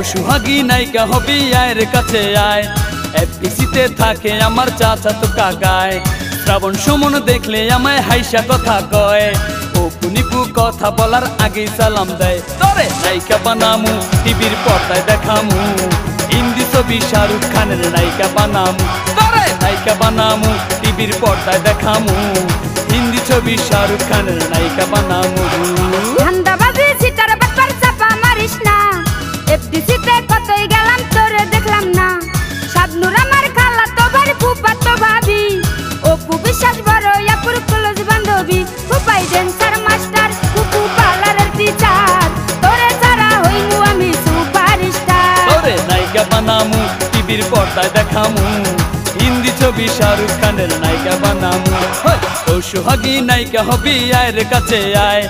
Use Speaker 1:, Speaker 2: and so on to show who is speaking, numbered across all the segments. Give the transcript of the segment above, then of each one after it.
Speaker 1: সোহাগী নায়িকা হবি আয়ের কাছে আয়। এফডিসিতে থাকে আমার চাচাতো কাকায়। শ্রাবণ সুমন দেখলে আমায় হাইসা কথা কয়। অপু নিপু কথা বলার আগেই সালাম দেয়। তরে নায়িকা বানামু টিভির পর্দায় দেখামু। হিন্দি ছবি শাহরুখ খানের নায়িকা বানামু। তরে নায়িকা বানামু টিভির পর্দায় দেখামু। হিন্দি ছবি শাহরুখ খানের নায়িকা বানামু।
Speaker 2: ধান্দাবাজি সিটার ব্যাপার চাপা মারিস না। এফডিসিতে কতই গেলাম তোরে দেখলাম না। শাবনুর আমার খালা তো ভাই ফুফাতো ভাবি। অপু বিশ্বাস বড় আপুর ক্লোজ বান্ধবী। ফুফাই ড্যান্সার মাস্টার ফুফু পার্লারের টিচার। তোরে ছাড়া হইমু আমি সুপারস্টার।
Speaker 1: তোরে নায়িকা বানামু টিভির পর্দায় দেখামু। হিন্দি ছবি শাহরুখ খানের নায়িকা বানামু। ও সোহাগী নায়িকা হবি আয়ের কাছে আয়।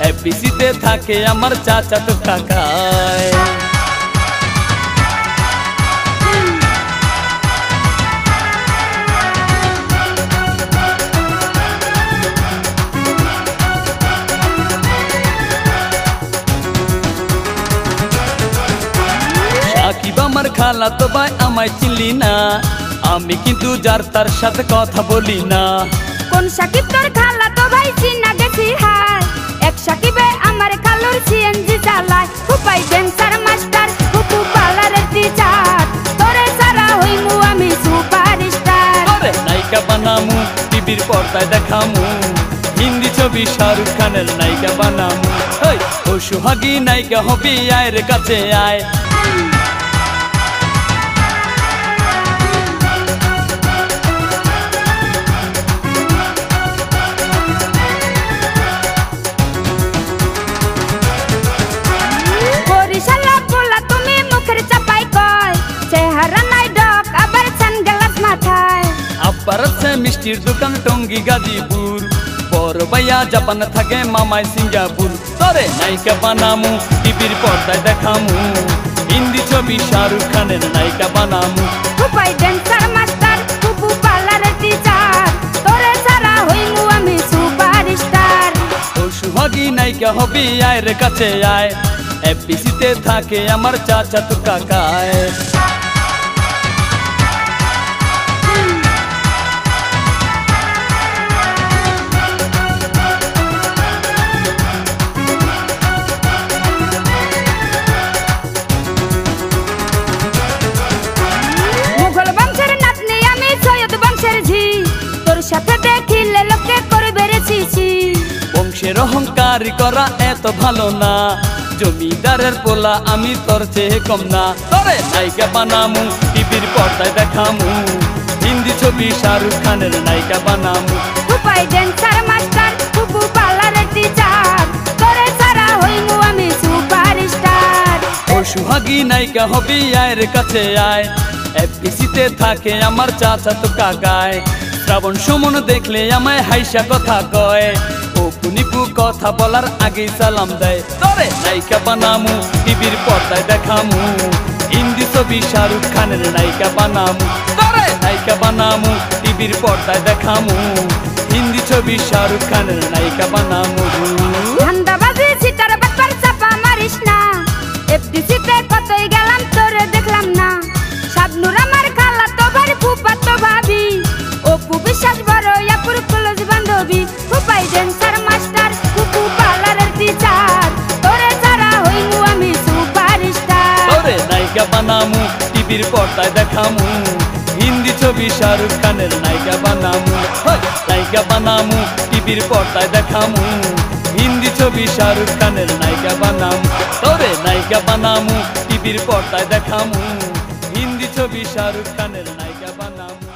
Speaker 1: এফডিসিতে থাকে আমার চাচাতো কাকায়। সাকিব আমার খালা তো ভাই আমায় চিনলি না। আমি কিন্তু যার তার সাথে কথা বলি না।
Speaker 2: কোন সাকিব তোর খালা তো ভাই চিনা গেছি হার। এক সাকিবে আমার খালুর সিএনজি চালায়। ফুফাই ড্যান্সার মাস্টার ফুফু পার্লারের টিচার। তোরে ছাড়া হইমু আমি সুপারস্টার।
Speaker 1: তোরে নায়িকা বানামু টিভির পর্দায় দেখামু। হিন্দি ছবি শাহরুখ খানের নায়িকা বানামু। ও সোহাগী নায়িকা হবি আয়ের কাছে আয়।
Speaker 2: বরিশালা পোলা তুমি মুখের চাপাই কয়। চেহারা নাই ডক আবার সানগ্লাস মাথায়।
Speaker 1: আব্বার আছে মিষ্টির দোকান টঙ্গী গাজীপুর। বড় ভাইয়া জাপান থাকে মামাই সিঙ্গাপুর। তোরে নায়িকা বানামু টিভির পর্দায় দেখামু। হিন্দি ছবি শাহরুখ খানের নায়িকা বানামু।
Speaker 2: ফুফাই ড্যান্সার মাস্টার ফুফু পার্লারের টিচার। তোরে ছাড়া হইমু আমি সুপারস্টার।
Speaker 1: ও সোহাগী নায়িকা হবি আয়ের কাছে আয়। এফডিসিতে থাকে আমার চাচাতো কাকায়।
Speaker 2: মুঘল বংশের নাতনি আমি সৈয়দ বংশের ঝি। তোর সাথে দেখিলে লোকে করবে রে ছিছি।
Speaker 1: বংশের অহংকারী করা এত ভালো না। জমিদারের পোলা আমি তোর চেয়ে কম না। তোরে নায়িকা বানামু টিভির পর্দায় দেখামু। হিন্দি ছবি শাহরুখ খানের নায়িকা বানামু।
Speaker 2: ফুফাই ড্যান্সার মাস্টার ফুফু পার্লারের টিচার। তোরে ছাড়া হইমু আমি সুপারস্টার।
Speaker 1: ও সোহাগী নায়িকা হবি আয়ের কাছে আয়। এফডিসিতে থাকে আমার চাচাতো কাকায়। শ্রাবণ সুমন দেখলে আমায় হাইসা কথা কয়। অপু নিপু কথা বলার আগেই সালাম দেয়। তোরে নায়িকা বানামু টিভির পর্দায় দেখামু। হিন্দি ছবি শাহরুখ খানের নায়িকা বানামু। তোরে নায়িকা বানামু টিভির পর্দায় দেখামু। হিন্দি ছবি শাহরুখ খানের নায়িকা বানামু।
Speaker 2: ধান্দাবাজি সিটার ব্যাপার চাপা মারিস না। এফডিসিতে কতই গেলাম তোরে দেখলাম না। শাবনুর আমার খালা তো ভাই ফুফাতো ভাবি। অপু বিশ্বাস বড় আপুর ক্লোজ বান্ধবী। ফুফাই ড্যান্সার মাস্টার ফুফু পার্লারের টিচার। তোরে ছাড়া হইমু আমি সুপারস্টার।
Speaker 1: তোরে নায়িকা বানামু টিভির পর্দায় দেখামু। হিন্দি ছবি শাহরুখ খানের নায়িকা বানামু। নায়িকা বানামু টিভির পর্দায় দেখামু। হিন্দি ছবি শাহরুখ খানের নায়িকা বানামু। তোরে নায়িকা বানামু টিভির পর্দায় দেখামু। হিন্দি ছবি শাহরুখ খানের নায়িকা বানামু।